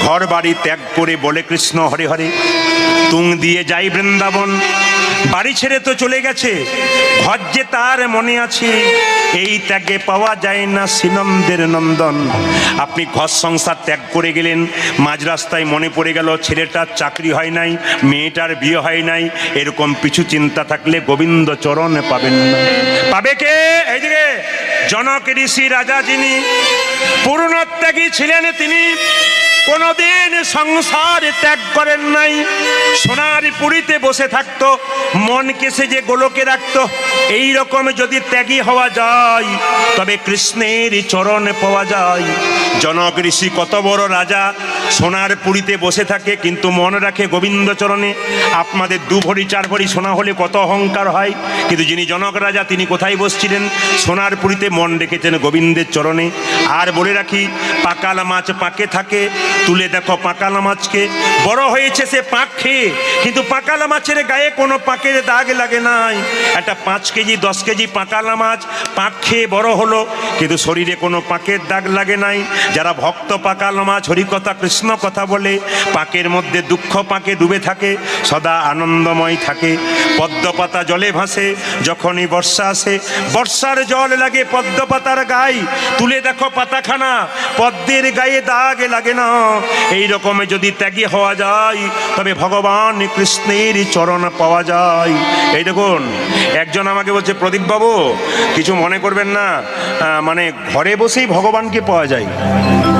ঘর বাড়ি ত্যাগ করে বলে কৃষ্ণ হরে হরে, তুং দিয়ে যাই বৃন্দাবন। বাড়ি ছেড়ে তো চলে গেছে, ঘর যে তার মনে আছে, এই ত্যাগে পাওয়া যায় না শ্রীনন্দের নন্দন। আপনি ঘর সংসার ত্যাগ করে গেলেন, মাঝ রাস্তায় মনে পড়ে গেল ছেলেটার চাকরি হয় নাই, মেয়েটার বিয়ে হয় নাই, এরকম পিছু চিন্তা থাকলে গোবিন্দ চরণ পাবেন না। পাবে কে? এইদিকে জনক ঋষি রাজা যিনি পূর্ণত্যাগী ছিলেন, তিনি কোনদিন সংসার ত্যাগ করেন নাই। সোনার পুরীতে বসে থাকতো, মনকে সে যে গোলকে রাখতো। এই রকম যদি ত্যাগী হওয়া যায়, তবে কৃষ্ণের চরণ পাওয়া যায়। জনক ঋষি কত বড় রাজা, সোনার পুরীতে বসে থাকে, কিন্তু মন রাখে গোবিন্দ চরণে। আপনাদের 2 ভরি 4 ভরি সোনা হলে কত অহংকার হয়, কিন্তু যিনি জনক রাজা তিনি কোথায় বসছিলেন? সোনার পুরীতে মন রেখেছেন গোবিন্দের চরণে। আর বলে রাখি, পাকাল মাছ পাকে থাকে, তুলে দেখো পাকাল মাছকে। বড় হয়েছে সে পাক খেয়ে, কিন্তু পাকাল মাছের গায়ে কোনো পাকের দাগ লাগে নাই। একটা 5 কেজি 10 কেজি পাকাল মাছ পাক খেয়ে বড় হলো, কিন্তু শরীরে কোনো পাকের দাগ লাগে নাই। যারা ভক্ত পাকাল মাছ হরিকথা কৃষ্ণ কথা বলে, পাকের মধ্যে দুঃখ পাকে ডুবে থাকে, সদা আনন্দময় থাকে। পদ্ম পাতা জলে ভাসে, যখনই বর্ষা আসে, বর্ষার জল লাগে পদ্ম পাতার গায়ে। তুলে দেখো পাতাখানা, পদ্মের গায়ে দাগ লাগে না। এই রকমে যদি ত্যাগী হওয়া যায়, তবে ভগবান কৃষ্ণের চরণ পাওয়া যায়। এই দেখুন, একজন আমাকে বলছে প্রদীপ বাবু কিছু মনে করবেন না, মানে ঘরে বসেই ভগবানকে পাওয়া যায়,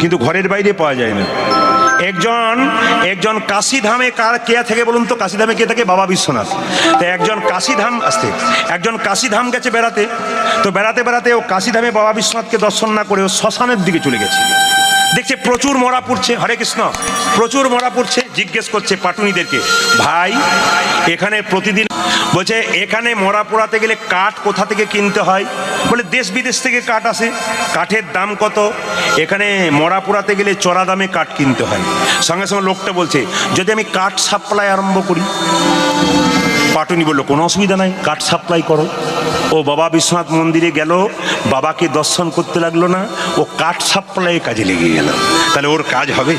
কিন্তু ঘরের বাইরে পাওয়া যায় না। একজন কাশীধামে কে থাকে বলুন তো? কাশীধামে কে থাকে? বাবা বিশ্বনাথ। তো একজন কাশীধাম গেছে বেড়াতে। তো বেড়াতে বেড়াতে ও কাশীধামে বাবা বিশ্বনাথকে দর্শন না করে ও শ্মশানের দিকে চলে গেছে। দেখছে প্রচুর মরা পড়ছে, হরে কৃষ্ণ, প্রচুর মরা পড়ছে। জিজ্ঞেস করছে পাটুনিদেরকে, ভাই এখানে প্রতিদিন, বলছে এখানে মরা পোড়াতে গেলে কাঠ কোথা থেকে কিনতে হয়? বলে দেশ বিদেশ থেকে কাঠ আসে। কাঠের দাম কত? এখানে মরা পোড়াতে গেলে চড়া দামে কাঠ কিনতে হয়। সঙ্গে সঙ্গে লোকটা বলছে, যদি আমি কাঠ সাপ্লাই আরম্ভ করি? পাটুনি বললো কোনো অসুবিধা নাই, কাঠ সাপ্লাই করো। ও বাবা বিশ্বনাথ মন্দিরে গেল, বাবাকে দর্শন করতে লাগলো না, ও কাঠ সাপ্লাই কাজে লেগে গেল। তাহলে ওর কাজ হবে?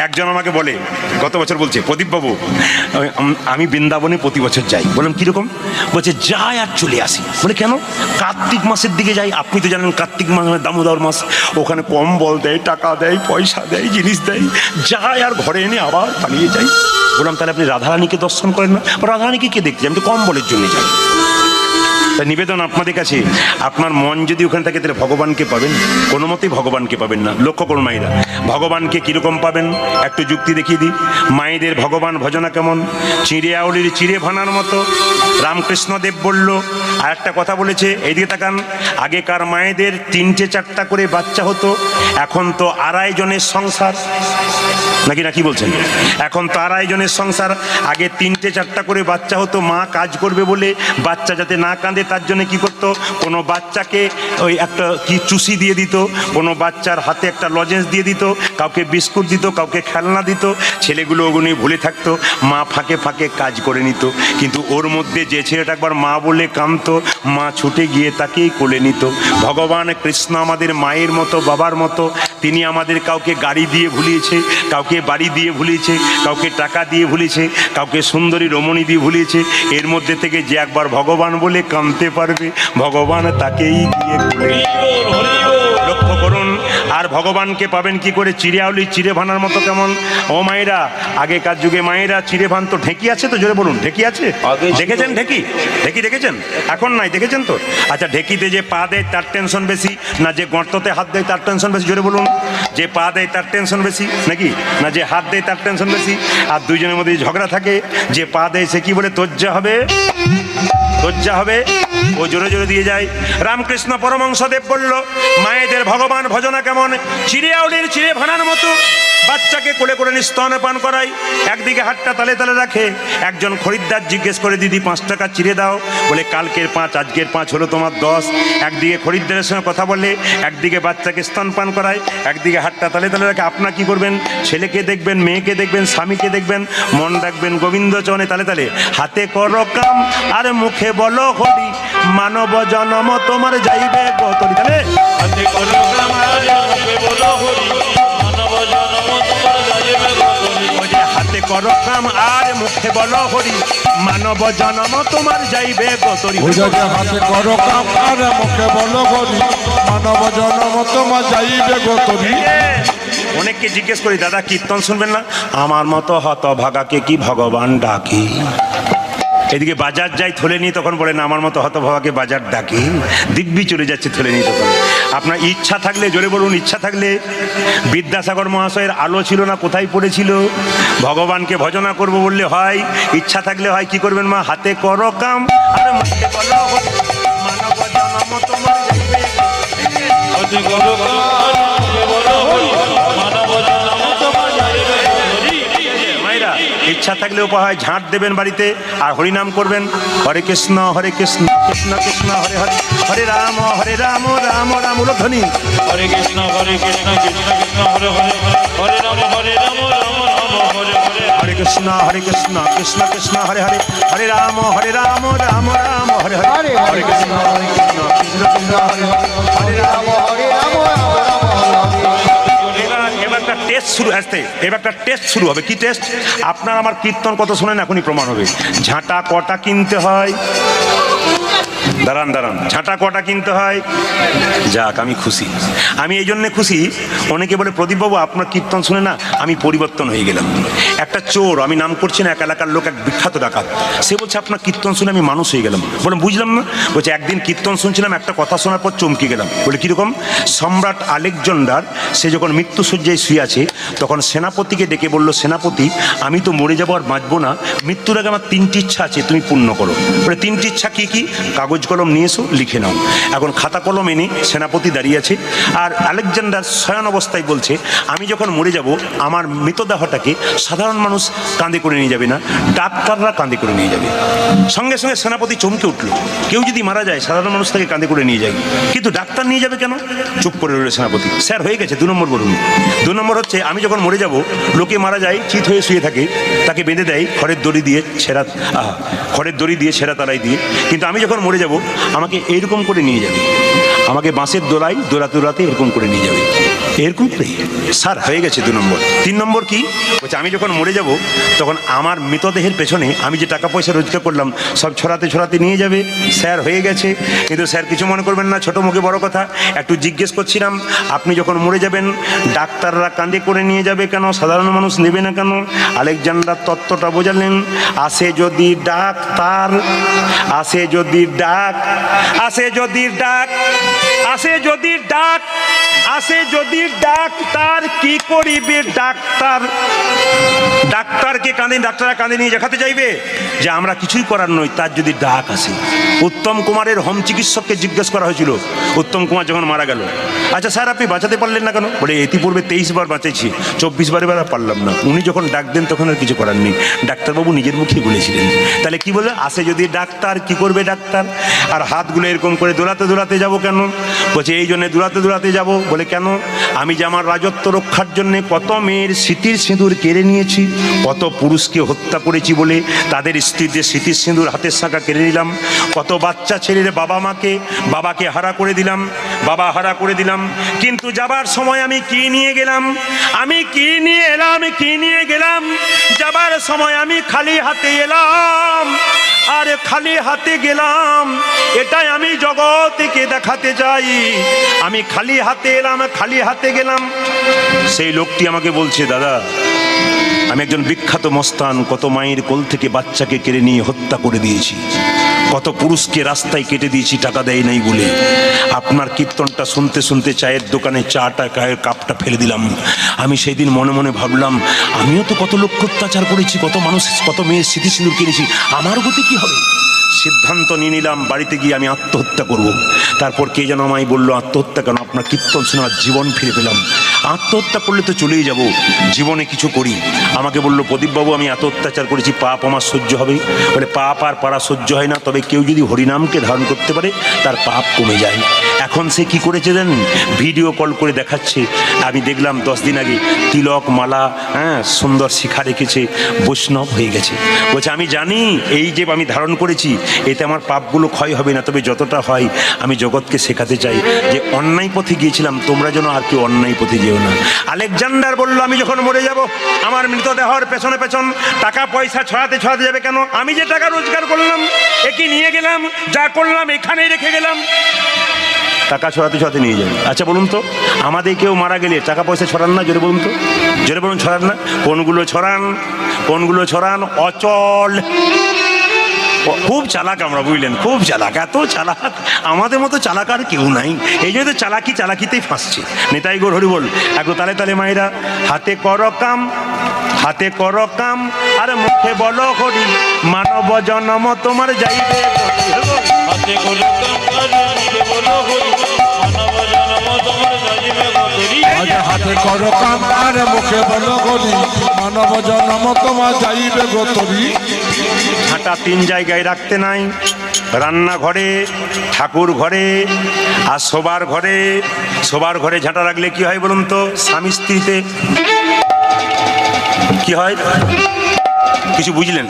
একজন আমাকে বলে, গত বছর বলছে, প্রদীপবাবু আমি বৃন্দাবনে প্রতি বছর যাই। বললাম কীরকম? বলছে যাই আর চলে আসি। বলে কেন? কার্তিক মাসের দিকে যাই। আপনি তো জানেন কার্তিক মাস মানে দামোদর মাস, ওখানে কম্বল দেয়, টাকা দেয়, পয়সা দেয়, জিনিস দেয়, যাই আর ঘরে এনে আবার পালিয়ে যাই। বললাম তাহলে আপনি রাধারানীকে দর্শন করেন না? রাধারানীকে কে দেখতে? আমি তো কম্বলের জন্য যাই। তাই নিবেদন আপনাদের কাছে, আপনার মন যদি ওখানে থাকে তাহলে ভগবানকে পাবেন, কোনো মতেই ভগবানকে পাবেন না। লক্ষ্য করুন মায়েরা, ভগবানকে কীরকম পাবেন একটু যুক্তি দেখিয়ে দিই। মায়েদের ভগবান ভজনা কেমন? চিঁড়ে আউলির চিঁড়ে ভানার মতো। রামকৃষ্ণদেব বলল, আর একটা কথা বলেছে, এইদিকে তাকান, আগেকার মায়েদের 3টে 4টা করে বাচ্চা হতো, এখন তো 2.5 জনের সংসার। নাকি না কি বলছেন? এখন তার আয়োজনের সংসার, আগে 3টে 4টা করে বাচ্চা হতো, মা কাজ করবে বলে বাচ্চা যাতে না কাঁদে তার জন্য কি করতো, কোনো বাচ্চাকে ওই একটা কি চুষি দিয়ে দিত, কোনো বাচ্চার হাতে একটা লজেন্স দিয়ে দিত, কাউকে বিস্কুট দিত, কাউকে খেলনা দিত, ছেলেগুলো ওগুলো ভুলে থাকতো, মা ফাঁকে ফাঁকে কাজ করে নিত। কিন্তু ওর মধ্যে যে ছেলেটা একবার মা বলে কাঁদতো, মা ছুটে গিয়ে তাকেই কোলে নিত। ভগবান কৃষ্ণ আমাদের মায়ের মতো, বাবার মতো। তিনি আমাদের কাউকে গাড়ি দিয়ে ভুলিয়েছে, কাউকে বাড়ি দিয়ে ভুলিয়েছে, কাউকে টাকা দিয়ে ভুলিয়েছে, কাউকে সুন্দরী রমণী দিয়ে ভুলিয়েছে। এর মধ্যে থেকে যে একবার ভগবান বলে কাঁদতে পারবে, ভগবান তাকেই গিয়ে কোলে নেবে। লক্ষ্য করুন। আর ভগবানকে পাবেন কি করে? চিড়ে চিড়ে ভানার মতো। কেমন? ও মায়েরা, আগেকার যুগে মায়েরা চিড়ে ভানতো। ঢেকি আছে তো? জোরে বলুন, ঢেকি আছে? দেখেছেন ঢেকি? ঢেকি দেখেছেন? এখন নাই, দেখেছেন তো? আচ্ছা, ঢেকিতে যে পা দেয় তার টেনশন বেশি, না যে গর্ততে হাত দেয় তার টেনশন বেশি? জোরে বলুন। যে পা দেয় তার টেনশন বেশি নাকি, না যে হাত দেয় তার টেনশন বেশি? আর দুইজনের মধ্যে ঝগড়া থাকে। যে পা দেয় সে কি বলে? তোজ্জা হবে, লজ্জা হবে। ও জোরে জোরে দিয়ে যায়। রামকৃষ্ণ পরমহংসদেব বলল, মায়েদের ভগবান ভজনা কেমন? চিড়িয়াউলির চিড়ে ভানার মতো। বাচ্চাকে কোলে করে স্তন পান করায়, একদিকে হাতটা তালে তালে রাখে। একজন খরিদ্দার জিজ্ঞেস করে, দিদি 5 টাকা চিড়ে দাও। বলে, কালকের 5 আজকের 5 হলো তোমার 10। একদিকে খরিদ্দারের সঙ্গে কথা বলে, একদিকে বাচ্চাকে স্তন পান করায়, একদিকে হাতটা তালে তালে রাখে। আপনার কি করবেন? ছেলেকে দেখবেন, মেয়েকে দেখবেন, স্বামীকে দেখবেন, মন রাখবেন গোবিন্দ চরণে তালে তালে। হাতে করো কাম আর মুখে বলো হরি, মানব জনম তোমার যাইবে গতরি। তাহলে হাতে করো কাম আর মুখে বলো হরি, মানব জনম তোমার যাইবে গতরি। হাতে করো কাম আর মুখে বলো হরি, মানব জনম তোমার যাইবে গতরি। হাতে করো কাম আর মুখে বলো হরি, মানব জনম তোমার যাইবে গতরি। অনেককে জিজ্ঞেস করি, দাদা কীর্তন শুনবেন না? আমার মতো হতভাগাকে কি ভগবান ডাকে? এদিকে বাজার যাই থলে নিয়ে, তখন বলে না আমার মতো হতভাগাকে বাজার ডাকে। দিব্যি চলে যাচ্ছে থলে নিয়ে। তখন আপনার ইচ্ছা থাকলে, জোরে বলুন, ইচ্ছা থাকলে। বিদ্যাসাগর মহাশয়ের আলো ছিল না, কোথায় পড়েছিল? ভগবানকে ভজনা করব বললে হয়, ইচ্ছা থাকলে হয়। কি করবেন মা? হাতে করো কাম আর মুখে বলো হরি, মানব জনম তোমার যাইবে। হাতে করো কাম আর মুখে বলো হরি, মানব জনম তোমার যাইবে। মায়েরা, ইচ্ছা থাকলে উপায় ঝাঁট দেবেন বাড়িতে আর হরিনাম করবেন। হরে কৃষ্ণ কৃষ্ণ কৃষ্ণ হরে হরে, হরে রাম রাম রাম উলধ্বনি। হরে কৃষ্ণ কৃষ্ণ কৃষ্ণ হরে হরে, হরে রাম রাম রাম হরে হরে। হরে কৃষ্ণ কৃষ্ণ কৃষ্ণ হরে হরে, হরে রাম রাম রাম হরে হরে। হরে কৃষ্ণ কৃষ্ণ কৃষ্ণ হরে হরে, হরে রাম এবার একটা টেস্ট শুরু আসতে, এবার একটা টেস্ট শুরু হবে। কি টেস্ট? আপনার আমার কীর্তন কত শোনেন এখনই প্রমাণ হবে। ঝাঁটা কটা কিনতে হয়? দাঁড়ান দাঁড়ান, ঝাঁটা কটা কিনতে হয়? যাক, আমি খুশি। আমি এই জন্যে খুশি, অনেকে বলে প্রদীপবাবু আপনার কীর্তন শুনে না আমি পরিবর্তন হয়ে গেলাম। একটা চোর, আমি নাম করছি না, এক এলাকার লোক, এক বিখ্যাত ডাকাত, সে বলছে আপনার কীর্তন শুনে আমি মানুষ হয়ে গেলাম। বললাম বুঝলাম না। বলছে একদিন কীর্তন শুনছিলাম, একটা কথা শোনার পর চমকে গেলাম। বলে কীরকম? সম্রাট আলেকজান্ডার সে যখন মৃত্যুশয্যায় শুয়ে আছে, তখন সেনাপতিকে ডেকে বলল, সেনাপতি আমি তো মরে যাবো আর বাঁচবো না, মৃত্যুর আগে আমার 3টি ইচ্ছা আছে, তুমি পূর্ণ করো। বলে 3টি ইচ্ছা কি কি? কাগজ কলম নিয়ে এসো, লিখে নাও। এখন খাতা কলম এনে সেনাপতি দাঁড়িয়ে আছে, আর আলেকজান্ডার শয়ন অবস্থায় বলছে, আমি যখন মরে যাব আমার মৃতদেহটাকে সাধারণ মানুষ কাঁধে করে নিয়ে যাবে না, ডাক্তাররা কাঁধে করে নিয়ে যাবে। সঙ্গে সঙ্গে সেনাপতি চমকে উঠল। কেউ যদি মারা যায় সাধারণ মানুষ তাকে কাঁধে করে নিয়ে যায়, কিন্তু ডাক্তার নিয়ে যাবে কেন? চুপ করে রইল সেনাপতি। স্যার হয়ে গেছে। 2 নম্বর বলুন। 2 নম্বর হচ্ছে, আমি যখন মরে যাব, লোকে মারা যায় চিত হয়ে শুয়ে থাকে, তাকে বেঁধে দেয় খড়ের দড়ি দিয়ে, খড়ের দড়ি দিয়ে, ছেঁড়া তালাই দিয়ে। কিন্তু আমি যখন মরে যাব আমাকে এইরকম করে নিয়ে যাবে, আমাকে বাঁশের দোলাই দোলাতে এরকম করে নিয়ে যাবে, এরকম করে। স্যার হয়ে গেছে 2 নম্বর। 3 নম্বর কি? বলছে আমি যখন মরে যাব তখন আমার মৃতদেহের পেছনে আমি যে টাকা পয়সা রোজগার করলাম সব ছড়াতে ছড়াতে নিয়ে যাবে। স্যার হয়ে গেছে। কিন্তু স্যার কিছু মনে করবেন না, ছোটো মুখে বড় কথা, একটু জিজ্ঞেস করছিলাম, আপনি যখন মরে যাবেন ডাক্তাররা কাঁধে করে নিয়ে যাবে কেন, সাধারণ মানুষ নেবে না কেন? আলেকজান্ডার তত্ত্বটা বোঝালেন। আসে যদি ডাক্তার, আসে যদি ডাক, আসে যদি ডাক, আসে যদি ডাক, আসে যদি ডাক্তার, কি করিবে ডাক্তার? ডাক্তারকে কাঁদে, ডাক্তাররা কাঁদে নিয়ে দেখাতে চাইবে যে আমরা কিছুই করার নই, তার যদি ডাক আসে। উত্তম কুমারের হোম চিকিৎসককে জিজ্ঞেস করা হয়েছিল উত্তম কুমার যখন মারা গেল, আচ্ছা স্যার আপনি বাঁচাতে পারলেন না কেন? বলে ইতিপূর্বে 23 বার বাঁচাইছি, 24 বারে বার পারলাম না। উনি যখন ডাক দেন তখন আর কিছু করার নেই, ডাক্তারবাবু নিজের মুখেই বলেছিলেন। তাহলে কি বলে? আসে যদি ডাক্তার, কি করবে ডাক্তার? আর হাতগুলো এরকম করে দোলাতে দোলাতে যাব কেন? বলছে এই জন্য দোলাতে দোলাতে যাব। বলে কেন? আমি যে আমার রাজত্ব রক্ষার জন্য কত মেয়ের স্মৃতির সিঁদুর কেড়ে নিয়েছি, কত পুরুষকে হত্যা করেছি বলে তাদের স্ত্রীদের স্মৃতির সিঁদুর হাতের শাখা কেড়ে নিলাম, কত বাচ্চা ছেলের বাবাকে হারা করে দিলাম, বাবা হারা করে দিলাম। কিন্তু যাবার সময় আমি কি নিয়ে গেলাম? আমি কি নিয়ে এলাম? কি নিয়ে গেলাম? যাবার সময় আমি খালি হাতে এলাম, আর খালি হাতে গেলাম। এটাই আমি জগৎকে দেখাতে চাই, আমি খালি হাতে এলাম, খালি হাতে গেলাম। সেই লোকটি আমাকে বলছে, দাদা আমি একজন বিখ্যাত মস্তান, কত মায়ের কোল থেকে বাচ্চাকে কেড়ে নিয়ে হত্যা করে দিয়েছি, কত পুরুষকে রাস্তায় কেটে দিয়েছি টাকা দেয় নাই বলে। আপনার কীর্তনটা শুনতে শুনতে চায়ের দোকানে চাটা কাপটা ফেলে দিলাম। আমি সেই দিন মনে মনে ভাবলাম, আমিও তো কত লোক অত্যাচার করেছি, কত মানুষ, কত মেয়ের স্মৃতি সিঁদুর কিনেছি, আমার গতি কি হবে? সিদ্ধান্ত নিয়ে নিলাম বাড়িতে গিয়ে আমি আত্মহত্যা করব। তারপর কে যেন আমায় বললো, আত্মহত্যা কেন? আপনার কীর্তন শুনে জীবন ফিরে পেলাম। আত্মহত্যা করলে তো চলেই যাব, জীবনে কিছু করি। আমাকে বললো, প্রদীপবাবু আমি এত অত্যাচার করেছি, পাপ আমার সহ্য হবে? বলে পাপ আর পারা সহ্য হয় না, তবে কেউ যদি হরিনামকে ধারণ করতে পারে তার পাপ কমে যায়। এখন সে কি করেছে জানেন? ভিডিও কল করে দেখাচ্ছে। আমি দেখলাম 10 দিন আগে তিলক মালা, সুন্দর শিখা রেখেছে, বৈষ্ণব হয়ে গেছে। বলছে আমি জানি এই যে আমি ধারণ করেছি এতে আমার পাপগুলো ক্ষয় হবে না, তবে যতটা হয় আমি জগৎকে শেখাতে চাই যে অন্যায় পথে গিয়েছিলাম, তোমরা যেন আর কেউ অন্যায় পথে যেও না। আলেকজান্ডার বলল, আমি যখন মরে যাব আমার মৃতদেহর পেছনে পেছন টাকা পয়সা ছড়াতে ছড়াতে যাবে কেন? আমি যে টাকা রোজগার করলাম একই নিয়ে গেলাম, যা করলাম এখানেই রেখে গেলাম, টাকা ছড়াতে ছড়াতে নিয়ে যাবে। আচ্ছা বলুন তো, আমাদের কেউ মারা গেলে টাকা পয়সা ছড়ান না? জোরে বলুন তো, জোরে বলুন, ছড়ান না? কোনগুলো ছড়ান? কোনগুলো ছড়ান? অচল। খুব চালাক আমরা, বুঝলেন, খুব চালাক, এত চালাক, আমাদের মতো চালাক আর কেউ নাই। এই জন্য তো চালাকিতেই ফাঁসছে। নিতাই গৌর হরি বল। এখন তালে তালে মায়েরা, হাতে কর কাম, হাতে কর কাম, আর মুখে বলো হরি, মানব জন্ম তোমার যাইবে। হাতে করে বলো হরি, মানব জন্ম তোমার যাইবে গতরি। আজ হাতে কর কাম আর মুখে বলো হরি, মানব জন্ম তোমার যাইবে গতরি। ঝাঁটা 3 জায়গায় রাখতে নাই, রান্নাঘরে, ঠাকুর ঘরে আর শোবার ঘরে। শোবার ঘরে ঝাঁটা রাখলে কি হয় বলুন তো? স্বামী স্ত্রীতে কি হয়? কিছু বুঝলেন?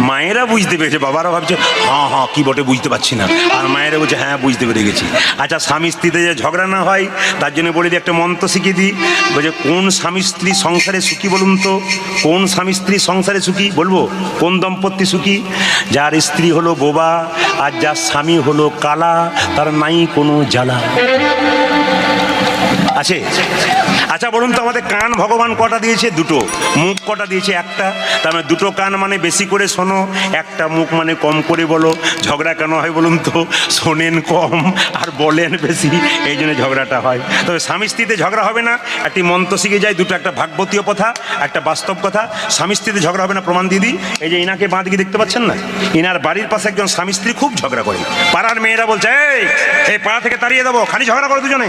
মায়েরা বুঝতে পেরেছে, বাবারা ভাবছে হ্যাঁ হ্যাঁ কি বটে বুঝতে পারছি না, আর মায়েরা বলছে হ্যাঁ বুঝতে পেরে গেছি। আচ্ছা স্বামী স্ত্রীতে যে ঝগড়া না হয় তার জন্য বলে দিই, একটা মন্ত্র শিখিয়ে দিই। বলছে কোন স্বামী স্ত্রী সংসারে সুখী বলুন তো? কোন স্বামী স্ত্রী সংসারে সুখী? বলবো কোন দম্পতি সুখী? যার স্ত্রী হলো বোবা আর যার স্বামী হলো কালা, তার নাই কোনো জ্বালা আছে। আচ্ছা বলুন তো, আমাদের কান ভগবান কটা দিয়েছে? 2। মুখ কটা দিয়েছে? 1টা। তার মানে 2টো কান মানে বেশি করে শোনো, 1টা মুখ মানে কম করে বলো। ঝগড়া কেন হয় বলুন তো? শোনেন কম আর বলেন বেশি, এই জন্য ঝগড়াটা হয়। তবে স্বামী স্ত্রীতে ঝগড়া হবে না, একটি মন্ত্র শিখে যায়, 2টো, একটা ভাগবতীয় কথা, একটা বাস্তব কথা। স্বামী স্ত্রীতে ঝগড়া হবে না, প্রমাণ দিয়ে দিই। এই যে ইনাকে বাঁ দিকে দেখতে পাচ্ছেন না, ইনার বাড়ির পাশে একজন স্বামী স্ত্রী খুব ঝগড়া করে। পাড়ার মেয়েরা বলছে এই পাড়া থেকে তাড়িয়ে দেবো, খালি ঝগড়া করো দুজনে।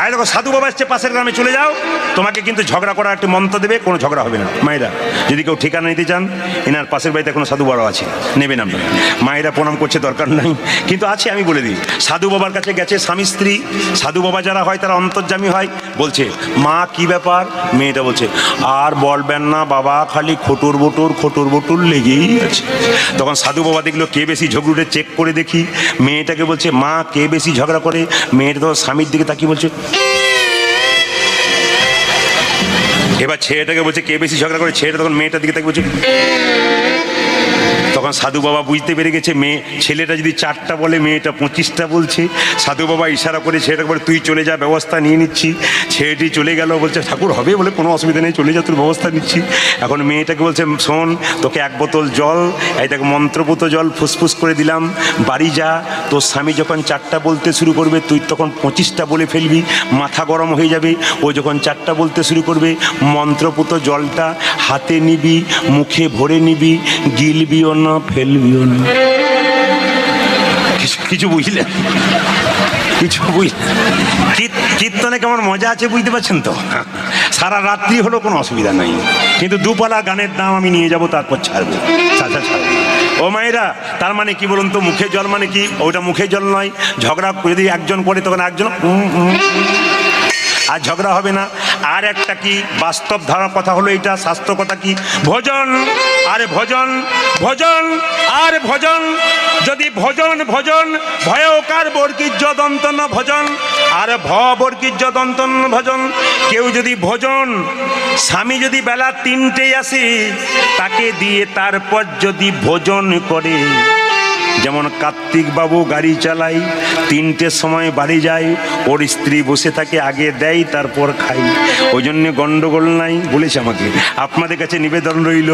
আরে দেখো সাধু বাবা এসছে পাশের গ্রামে, চলে যাও, তোমাকে কিন্তু ঝগড়া করার একটি মন্ত্র দেবে, কোনো ঝগড়া হবে না। মায়েরা যদি কেউ ঠিকানা নিতে চান, এনার পাশের বাড়িতে কোনো সাধু বাবা আছে, নেবেন আপনারা। মায়েরা প্রণাম করছে, দরকার নাই, কিন্তু আছে, আমি বলে দিই। সাধু বাবার কাছে গেছে স্বামী স্ত্রী, সাধু বাবা যারা হয় তারা অন্তর্যামী হয়। বলছে মা কি ব্যাপার? মেয়েটা বলছে আর বলবেন না বাবা, খালি খটুর বটুর লেগেই আছে। তখন সাধু বাবা দেখলো কে বেশি ঝগড়ুটে, চেক করে দেখি। মেয়েটাকে বলছে মা কে বেশি ঝগড়া করে? মেয়েটা তো স্বামীর দিকে তাকিয়ে বলছে। এবার ছেলেটাকে বলছে কে বেশি ঝগড়া করে? ছেলেটা তখন মেয়েটার দিকে তাকিয়ে বলছে তখন সাধু বাবা বুঝতে পেরে গেছে মেয়ে ছেলেটা যদি 4টা বলে মেয়েটা 25টা বলছে। সাধু বাবা ইশারা করে ছেলেটা বলে তুই চলে যা, ব্যবস্থা নিয়ে নিচ্ছি। ছেলেটি চলে গেল, বলছে ঠাকুর হবে বলে কোনো অসুবিধা নেই, চলে যা, তোর ব্যবস্থা নিচ্ছি। এখন মেয়েটাকে বলছে শোন, তোকে 1 বোতল জল, এই দেখ মন্ত্রপুত জল ফুসফুস করে দিলাম, বাড়ি যা। তোর স্বামী যখন 4টা বলতে শুরু করবে তুই তখন 25টা বলে ফেলবি, মাথা গরম হয়ে যাবে। ও যখন 4টা বলতে শুরু করবে মন্ত্রপুত জলটা হাতে নিবি, মুখে ভরে নিবি, গিলবিও না ফেলবিও না। কিছু বুঝলেন? কিছু কীর্তনে কেমন মজা আছে বুঝতে পারছেন তো? সারা রাত্রি হলো কোনো অসুবিধা নাই, কিন্তু দুপালা গানের দাম আমি নিয়ে যাব, তারপর ছাড়বো। ও মায়েরা, তার মানে কি বলুন তো? মুখে জল মানে কি? ওটা মুখে জল নয়। ঝগড়া যদি একজন করে তখন একজন আর ঝগড়া হবে না। আর একটা কি বাস্তব ধারার কথা হলো এটা, শাস্ত্র কথা কি? ভোজন, আরে ভোজন, ভোজন আর ভোজন। যদি ভোজন ভোজন ভয়কার বর্গীর্য দন্তন ভোজন, আর ভ বর্গীর্য দন্তন ভোজন। কেউ যদি ভোজন, স্বামী যদি বেলা 3টেয় আসে তাকে দিয়ে তারপর যদি ভোজন করে, যেমন কার্তিক বাবু গাড়ি চালাই, 3টের সময় বাড়ি যায়, ওর স্ত্রী বসে থাকে, আগে দেয় তারপর খাই। ওই জন্যে গন্ডগোল নাই বলেছে আমাকে। আপনাদের কাছে নিবেদন রইল,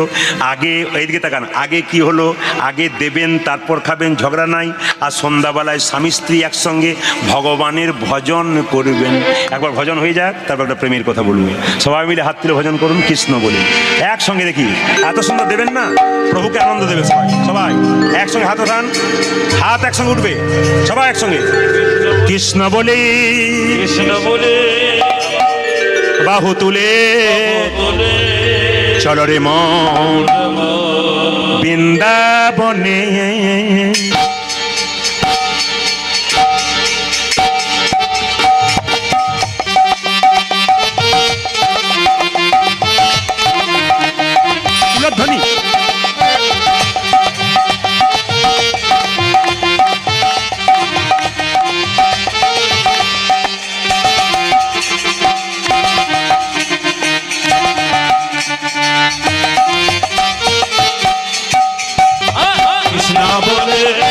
আগে এইদিকে তাকান, আগে কি হলো? আগে দেবেন তারপর খাবেন, ঝগড়া নাই। আর সন্ধ্যাবেলায় স্বামী স্ত্রী একসঙ্গে ভগবানের ভজন করবেন। একবার ভজন হয়ে যাক, তারপর একটা প্রেমের কথা বলবেন। সবাই মিলে হাত তুলে ভজন করুন কৃষ্ণ বলে, একসঙ্গে। দেখি এত সুন্দর দেবেন না, প্রভুকে আনন্দ দেবে সবাই। সবাই একসঙ্গে হাত ওঠান, হাত একসঙ্গে উঠবে, সবাই একসঙ্গে কৃষ্ণ বলে, কৃষ্ণ বলে বাহু তুলে চলো রে মন বৃন্দাবনে। ধ্বনি কৃষ্ণ বলে